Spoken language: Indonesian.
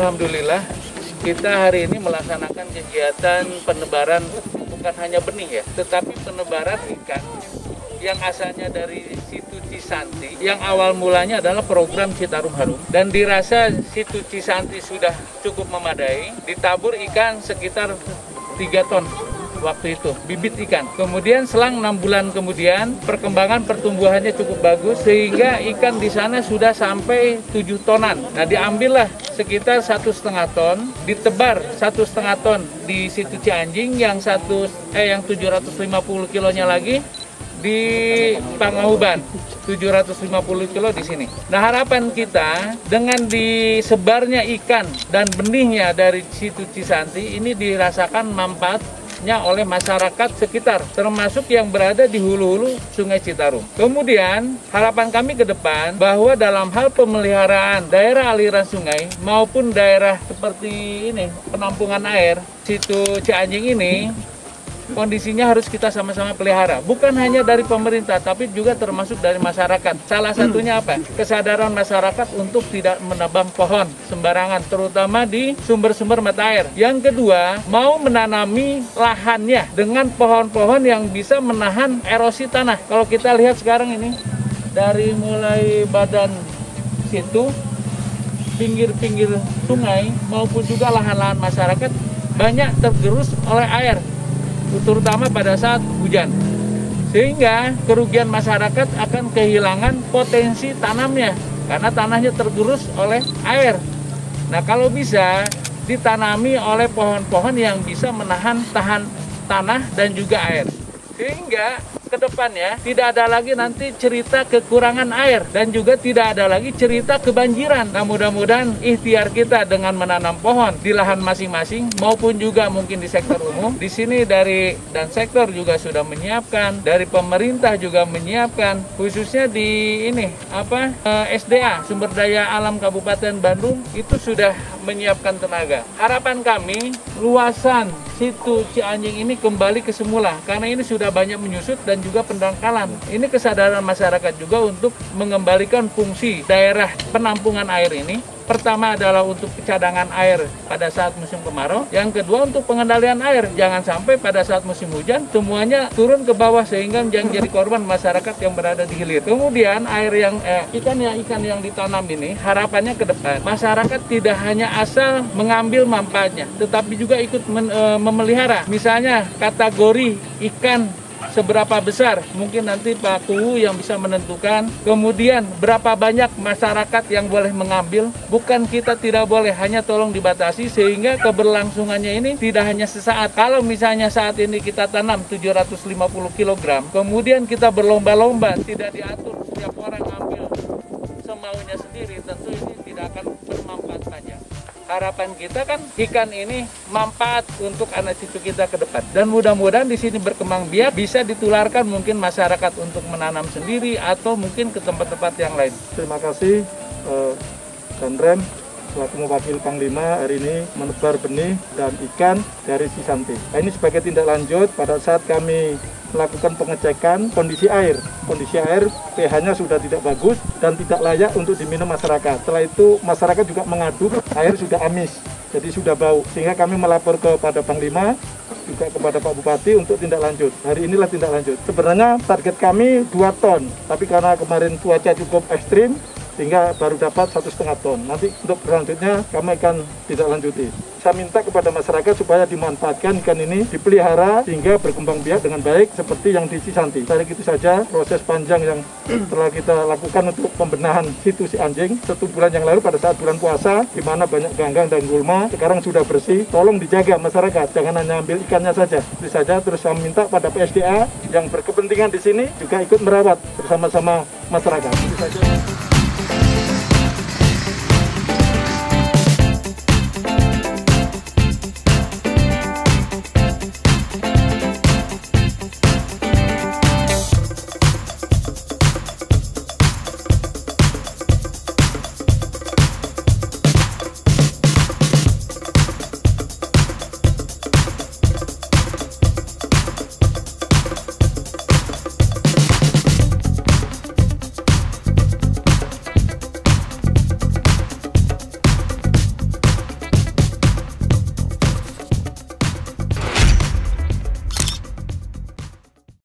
Alhamdulillah, kita hari ini melaksanakan kegiatan penebaran bukan hanya benih ya, tetapi penebaran ikan yang asalnya dari situ Cisanti, yang awal mulanya adalah program Citarum Harum, dan dirasa situ Cisanti sudah cukup memadai, ditabur ikan sekitar 3 ton. Waktu itu bibit ikan. Kemudian selang 6 bulan kemudian perkembangan pertumbuhannya cukup bagus sehingga ikan di sana sudah sampai 7 tonan. Nah, diambillah sekitar 1,5 ton, ditebar 1,5 ton di situ Cianjing, yang 750 kilonya lagi di Pangahuban, 750 kilo di sini. Nah, harapan kita dengan disebarnya ikan dan benihnya dari situ Cisanti ini dirasakan manfaatnya oleh masyarakat sekitar, termasuk yang berada di hulu-hulu Sungai Citarum. Kemudian harapan kami ke depan bahwa dalam hal pemeliharaan daerah aliran sungai maupun daerah seperti ini penampungan air situ Cianjing ini, kondisinya harus kita sama-sama pelihara. Bukan hanya dari pemerintah, tapi juga termasuk dari masyarakat. Salah satunya apa? Kesadaran masyarakat untuk tidak menebang pohon sembarangan, terutama di sumber-sumber mata air. Yang kedua, mau menanami lahannya dengan pohon-pohon yang bisa menahan erosi tanah. Kalau kita lihat sekarang ini, dari mulai badan situ, pinggir-pinggir sungai, maupun juga lahan-lahan masyarakat, banyak tergerus oleh air, terutama pada saat hujan, sehingga kerugian masyarakat akan kehilangan potensi tanamnya karena tanahnya tergerus oleh air. Nah, kalau bisa ditanami oleh pohon-pohon yang bisa menahan tanah dan juga air, sehingga kedepannya tidak ada lagi nanti cerita kekurangan air dan juga tidak ada lagi cerita kebanjiran. Nah, mudah-mudahan ikhtiar kita dengan menanam pohon di lahan masing-masing maupun juga mungkin di sektor umum, di sini dari dan sektor juga sudah menyiapkan, dari pemerintah juga menyiapkan, khususnya di SDA Sumber Daya Alam Kabupaten Bandung itu sudah menyiapkan tenaga. Harapan kami luasan situ Cianjing ini kembali ke semula karena ini sudah banyak menyusut dan juga pendangkalan. Ini kesadaran masyarakat juga untuk mengembalikan fungsi daerah penampungan air ini. Pertama adalah untuk cadangan air pada saat musim kemarau. Yang kedua untuk pengendalian air. Jangan sampai pada saat musim hujan semuanya turun ke bawah sehingga menjadi korban masyarakat yang berada di hilir. Kemudian air yang ikan yang ditanam ini harapannya ke depan masyarakat tidak hanya asal mengambil manfaatnya, tetapi juga ikut memelihara. Misalnya kategori ikan seberapa besar, mungkin nanti Pak Kuhu yang bisa menentukan. Kemudian berapa banyak masyarakat yang boleh mengambil. Bukan kita tidak boleh, hanya tolong dibatasi sehingga keberlangsungannya ini tidak hanya sesaat. Kalau misalnya saat ini kita tanam 750 kg, kemudian kita berlomba-lomba, tidak diatur setiap orang ambil semaunya sendiri, tentu ini tidak akan bermanfaat banyak. Harapan kita kan ikan ini manfaat untuk anak cucu kita ke depan, dan mudah-mudahan di sini berkembang biak bisa ditularkan mungkin masyarakat untuk menanam sendiri atau mungkin ke tempat-tempat yang lain. Terima kasih Danrem selaku mewakil Panglima hari ini menebar benih dan ikan dari Cisanti. Nah, ini sebagai tindak lanjut pada saat kami melakukan pengecekan kondisi air. Kondisi air pH-nya sudah tidak bagus dan tidak layak untuk diminum masyarakat. Setelah itu masyarakat juga mengadu air sudah amis, jadi sudah bau. Sehingga kami melapor kepada Panglima, juga kepada Pak Bupati untuk tindak lanjut. Hari inilah tindak lanjut. Sebenarnya target kami 2 ton, tapi karena kemarin cuaca cukup ekstrim, sehingga baru dapat 1,5 ton. Nanti untuk berlanjutnya kami akan tidak lanjuti. Saya minta kepada masyarakat supaya dimanfaatkan ikan ini, dipelihara sehingga berkembang biak dengan baik seperti yang di Cisanti. Saya itu saja proses panjang yang telah kita lakukan untuk pembenahan situ Cianjing 1 bulan yang lalu pada saat bulan puasa, di mana banyak ganggang dan gulma. Sekarang sudah bersih. Tolong dijaga masyarakat, jangan hanya ambil ikannya saja. Itu saja. Terus saya minta pada PSDA yang berkepentingan di sini juga ikut merawat bersama-sama masyarakat. Itu saja.